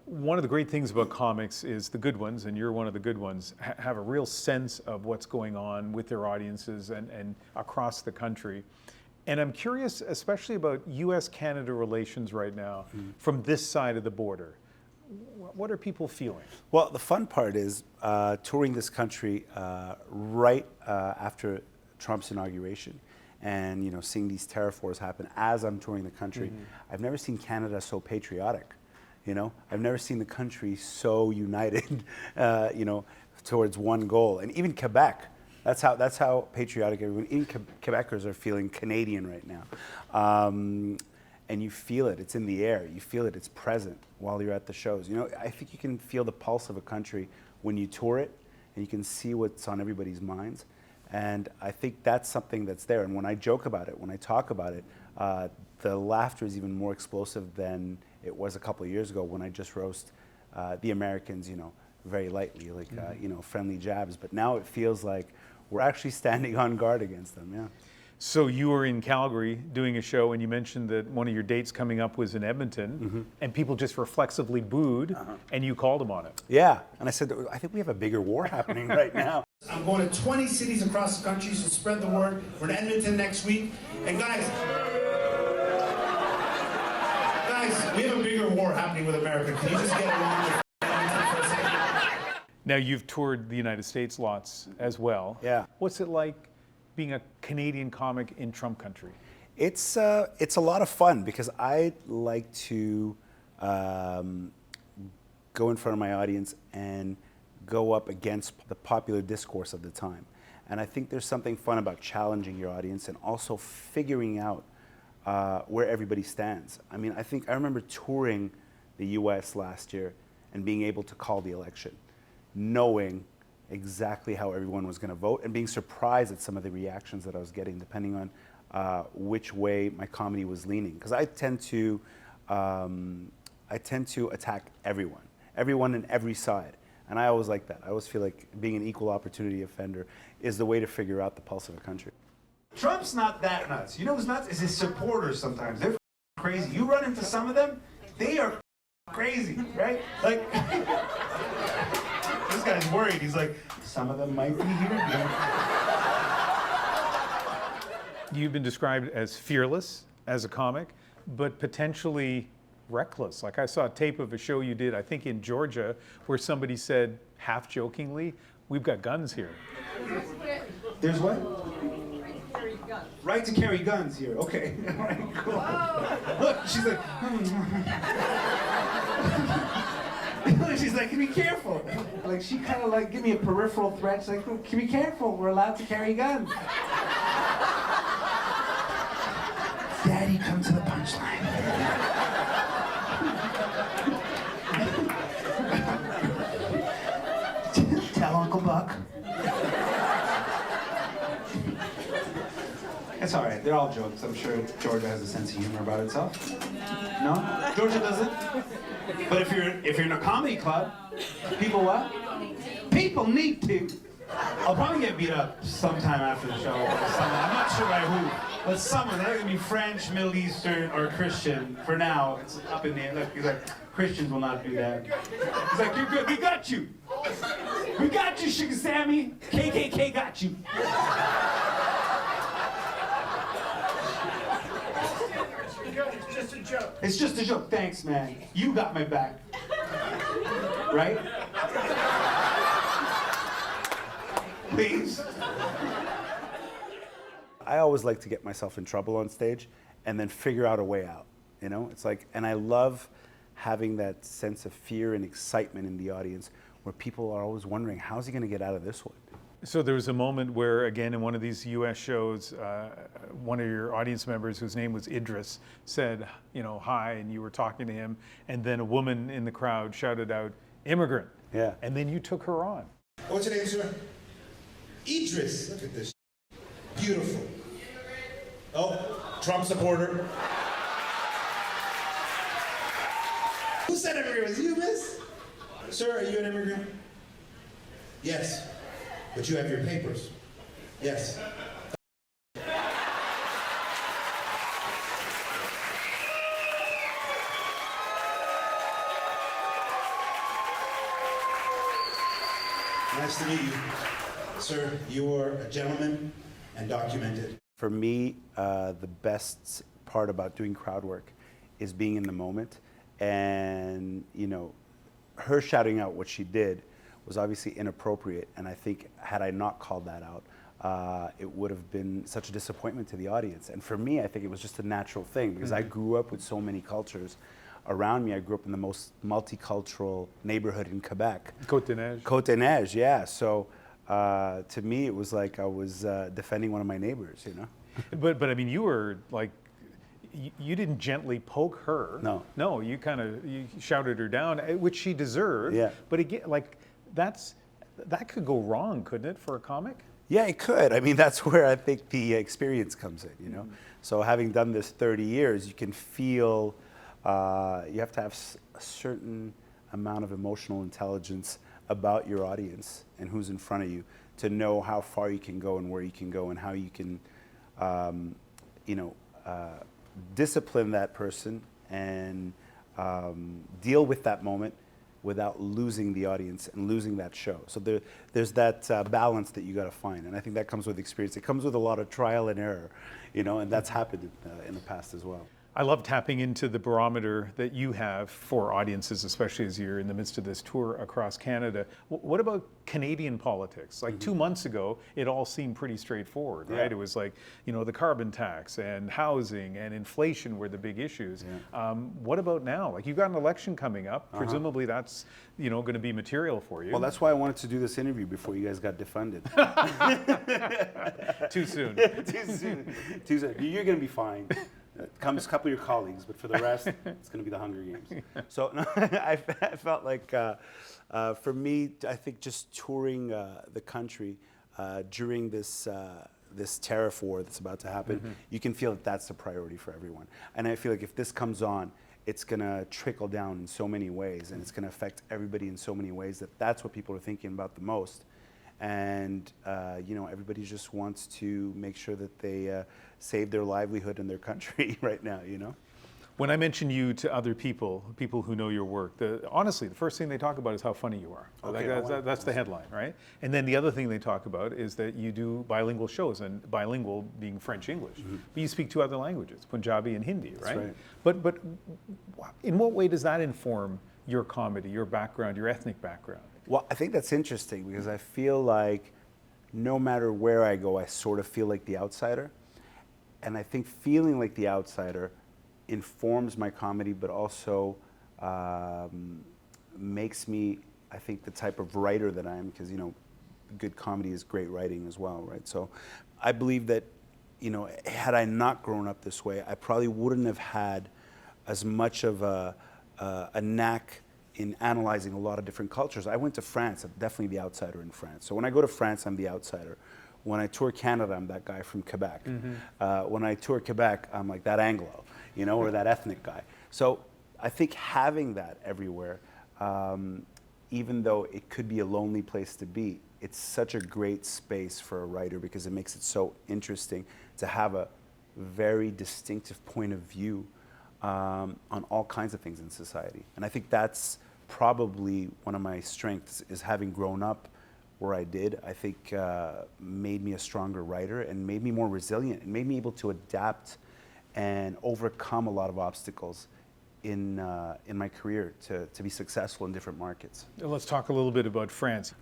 One of the great things about comics is the good ones, and you're one of the good ones, have a real sense of what's going on with their audiences and across the country. And I'm curious, especially about U.S.-Canada relations right now, from this side of the border. What are people feeling? Well, the fun part is touring this country right after Trump's inauguration, and seeing these tariff wars happen as I'm touring the country. I've never seen Canada so patriotic. I've never seen the country so united, towards one goal. And even Quebec, that's how patriotic everyone, even Quebecers are feeling Canadian right now. And you feel it, it's in the air. You feel it, it's present while you're at the shows. I think you can feel the pulse of a country when you tour it, and you can see what's on everybody's minds. And I think that's something that's there. And when I joke about it, when I talk about it, the laughter is even more explosive than it was a couple of years ago when I just roast the Americans, very lightly, like, friendly jabs. But now it feels like we're actually standing on guard against them, yeah. So you were in Calgary doing a show, and you mentioned that one of your dates coming up was in Edmonton, and people just reflexively booed, and you called them on it. Yeah, and I said, I think we have a bigger war happening right now. I'm going to 20 cities across the country, so spread the word. We're in Edmonton next week. And guys, we have a bigger war happening with America. Can you just get along with Edmonton for a second? Now, you've toured the United States lots as well. Yeah. What's it like being a Canadian comic in Trump country? It's a lot of fun because I like to go in front of my audience and go up against the popular discourse of the time. And I think there's something fun about challenging your audience and also figuring out where everybody stands. I mean, I remember touring the US last year and being able to call the election, knowing exactly how everyone was going to vote and being surprised at some of the reactions that I was getting depending on which way my comedy was leaning. Because I tend to attack everyone in every side. And I always like that. I always feel like being an equal opportunity offender is the way to figure out the pulse of a country. Trump's not that nuts. You know what's nuts is his supporters sometimes. They're crazy. You run into some of them, they are crazy, right? Like, this guy's worried. He's like, some of them might be here. You've been described as fearless as a comic, but potentially reckless. Like I saw a tape of a show you did, I think in Georgia, where somebody said, half jokingly, "We've got guns here." There's what? Right to carry guns here. Okay. All right, cool. Look, she's like, she's like, be careful. Like, she kind of like give me a peripheral threat. She's like, be careful, we're allowed to carry guns. Daddy, come to the punchline. Tell Uncle Buck. It's all right. They're all jokes. I'm sure Georgia has a sense of humor about itself. No? Georgia doesn't? But if you're in a comedy club, people what? People need to. I'll probably get beat up sometime after the show. I'm not sure by who. But someone, they're going to be French, Middle Eastern, or Christian. For now, it's up in the air. Look, he's like, Christians will not do that. He's like, you're good. We got you. We got you, Sugar Sammy. KKK got you. It's just a joke. It's just a joke. Thanks, man. You got my back. Right? Please. I always like to get myself in trouble on stage and then figure out a way out, It's like, and I love having that sense of fear and excitement in the audience where people are always wondering, how's he going to get out of this one? So there was a moment where, again, in one of these US shows, one of your audience members, whose name was Idris, said, hi, and you were talking to him, and then a woman in the crowd shouted out, immigrant. Yeah. And then you took her on. What's your name, sir? Idris. Look at this. Beautiful. Oh, Trump supporter. Who said immigrant? Was you, miss? Sir, are you an immigrant? Yes. But you have your papers. Yes. Nice to meet you. Sir, you are a gentleman and documented. For me, the best part about doing crowd work is being in the moment. And, you know, her shouting out what she did was obviously inappropriate. And I think had I not called that out, it would have been such a disappointment to the audience. And for me, I think it was just a natural thing because I grew up with so many cultures around me. I grew up in the most multicultural neighborhood in Quebec. Côte-des-Neiges. Côte-des-Neiges, yeah. So to me, it was like I was defending one of my neighbors, you know? But I mean, you were like, you didn't gently poke her. No. No, you kind of you shouted her down, which she deserved. Yeah. But again, like that could go wrong, couldn't it, for a comic? Yeah, it could. I mean, that's where I think the experience comes in, you know? So having done this 30 years, you can feel, you have to have a certain amount of emotional intelligence about your audience and who's in front of you to know how far you can go and where you can go and how you can, you know, discipline that person and deal with that moment without losing the audience and losing that show. So there's that balance that you got to find, and I think that comes with experience. It comes with a lot of trial and error, you know, and that's happened in the past as well. I love tapping into the barometer that you have for audiences, especially as you're in the midst of this tour across Canada. What about Canadian politics? Like 2 months ago, it all seemed pretty straightforward, right? Yeah. It was like, you know, the carbon tax and housing and inflation were the big issues. Yeah. What about now? Like, you've got an election coming up. Presumably that's, you know, going to be material for you. Well, that's why I wanted to do this interview before you guys got defunded. Too soon. Too soon. Too soon. You're going to be fine. Comes a couple of your colleagues, but for the rest, it's going to be the Hunger Games. So no, I felt like, for me, I think just touring the country during this this tariff war that's about to happen, you can feel that that's the priority for everyone. And I feel like if this comes on, it's going to trickle down in so many ways, and it's going to affect everybody in so many ways that that's what people are thinking about the most. And you know, everybody just wants to make sure that they save their livelihood in their country right now, you know? When I mention you to other people who know your work, honestly, the first thing they talk about is how funny you are. Okay, That's the headline, right? And then the other thing they talk about is that you do bilingual shows, and bilingual being French-English. But you speak two other languages, Punjabi and Hindi, right? right. But in what way does that inform your comedy, your background, your ethnic background? Well, I think that's interesting because I feel like no matter where I go, I sort of feel like the outsider. And I think feeling like the outsider informs my comedy, but also makes me, I think, the type of writer that I am, because, you know, good comedy is great writing as well, right? So I believe that, you know, had I not grown up this way, I probably wouldn't have had as much of a knack in analyzing a lot of different cultures. I went to France, I'm definitely the outsider in France. So when I go to France, I'm the outsider. When I tour Canada, I'm that guy from Quebec. When I tour Quebec, I'm like that Anglo, you know, or that ethnic guy. So I think having that everywhere, even though it could be a lonely place to be, it's such a great space for a writer because it makes it so interesting to have a very distinctive point of view on all kinds of things in society. And I think that's probably one of my strengths, is having grown up where I did. I think made me a stronger writer and made me more resilient and made me able to adapt and overcome a lot of obstacles in my career to be successful in different markets. Let's talk a little bit about France.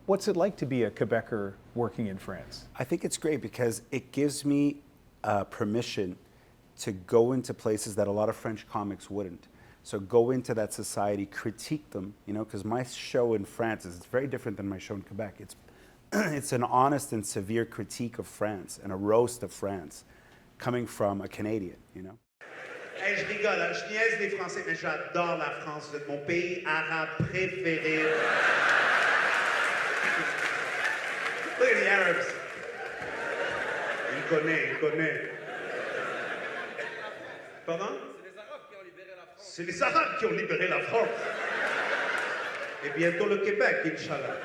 What's it like to be a Quebecer working in France? I think it's great because it gives me permission to go into places that a lot of French comics wouldn't. So go into that society, critique them, you know, because my show in France is very different than my show in Quebec. It's an honest and severe critique of France and a roast of France coming from a Canadian, you know. Hey, je rigole, hein? Je niaise les Français, mais j'adore la France. Vous êtes mon pays arabe préféré. Look at the Arabs. Il connaît. Pardon? C'est les Arabes qui ont libéré la France. Et bientôt le Québec, Inch'Allah.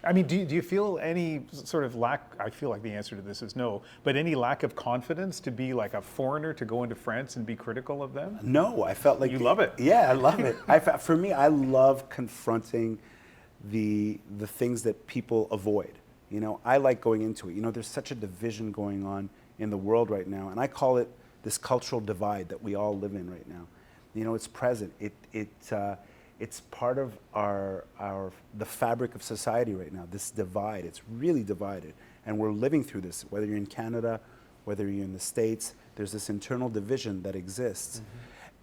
I mean, do you feel any sort of lack, I feel like the answer to this is no, but any lack of confidence to be like a foreigner to go into France and be critical of them? No, I felt like You love it. Yeah, I love it. For me, I love confronting the things that people avoid. You know, I like going into it. You know, there's such a division going on in the world right now, and I call it this cultural divide that we all live in right now. You know, it's present. It's part of the fabric of society right now. This divide, it's really divided, and we're living through this. Whether you're in Canada, whether you're in the States, there's this internal division that exists.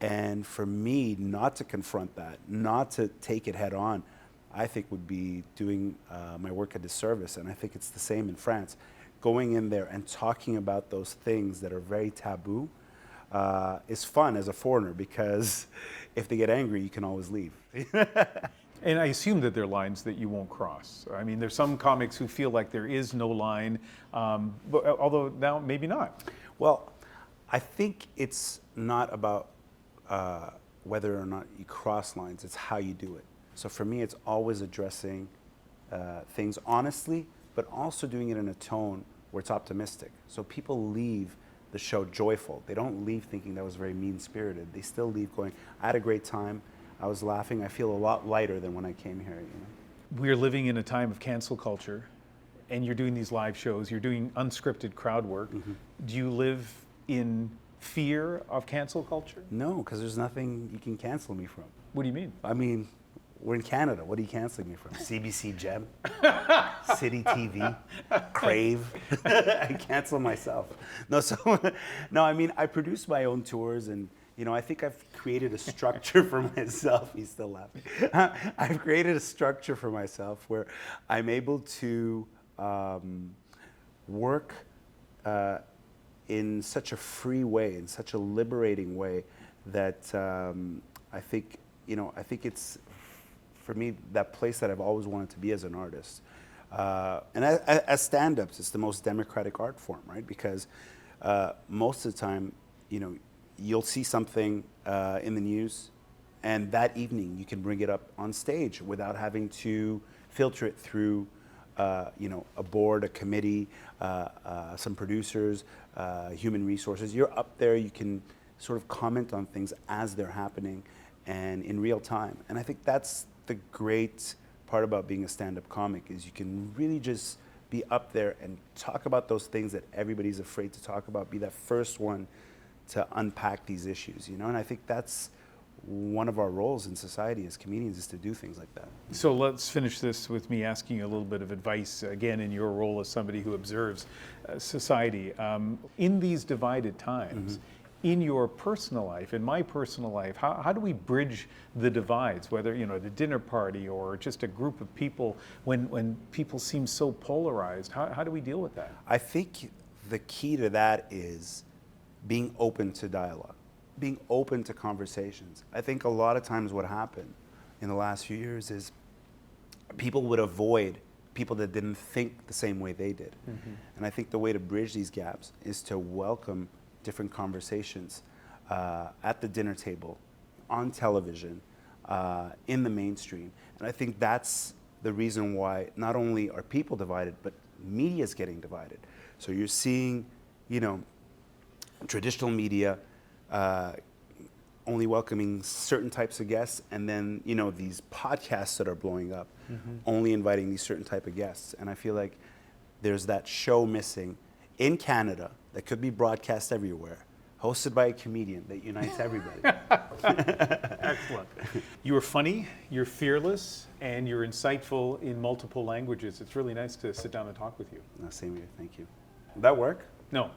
And for me, not to confront that, not to take it head on, I think would be doing my work a disservice. And I think it's the same in France. Going in there and talking about those things that are very taboo is fun as a foreigner, because if they get angry, you can always leave. And I assume that there are lines that you won't cross. I mean, there's some comics who feel like there is no line, but although now maybe not. Well, I think it's not about whether or not you cross lines, it's how you do it. So for me, it's always addressing things honestly, but also doing it in a tone where it's optimistic. So people leave the show joyful. They don't leave thinking that was very mean-spirited. They still leave going, I had a great time, I was laughing, I feel a lot lighter than when I came here. You know? We're living in a time of cancel culture, and you're doing these live shows, you're doing unscripted crowd work. Do you live in fear of cancel culture? No, because there's nothing you can cancel me from. What do you mean? I mean, we're in Canada. What are you canceling me from? CBC Gem? City TV? Crave? I cancel myself. No, I mean, I produce my own tours, and you know, I think I've created a structure for myself. He's still laughing. I've created a structure for myself where I'm able to work in such a free way, in such a liberating way, that I think, you know, I think it's, for me, that place that I've always wanted to be as an artist. And as stand-ups, it's the most democratic art form, right? Because most of the time, you know, you'll see something in the news, and that evening you can bring it up on stage without having to filter it through, you know, a board, a committee, some producers, human resources. You're up there, you can sort of comment on things as they're happening and in real time. And I think that's the great part about being a stand-up comic, is you can really just be up there and talk about those things that everybody's afraid to talk about, be that first one to unpack these issues, you know? And I think that's one of our roles in society as comedians, is to do things like that. So let's finish this with me asking you a little bit of advice, again, in your role as somebody who observes society. In these divided times, in your personal life, in my personal life, how do we bridge the divides, whether, you know, at a dinner party or just a group of people, when people seem so polarized? How do we deal with that? I think the key to that is being open to dialogue, being open to conversations. I think a lot of times what happened in the last few years is people would avoid people that didn't think the same way they did. And I think the way to bridge these gaps is to welcome different conversations at the dinner table, on television, in the mainstream. And I think that's the reason why not only are people divided, but media is getting divided. So you're seeing, you know, traditional media only welcoming certain types of guests, and then, you know, these podcasts that are blowing up, only inviting these certain type of guests. And I feel like there's that show missing in Canada that could be broadcast everywhere, hosted by a comedian that unites everybody. Excellent. You are funny, you're fearless, and you're insightful in multiple languages. It's really nice to sit down and talk with you. No, same here, thank you. Did that work? No.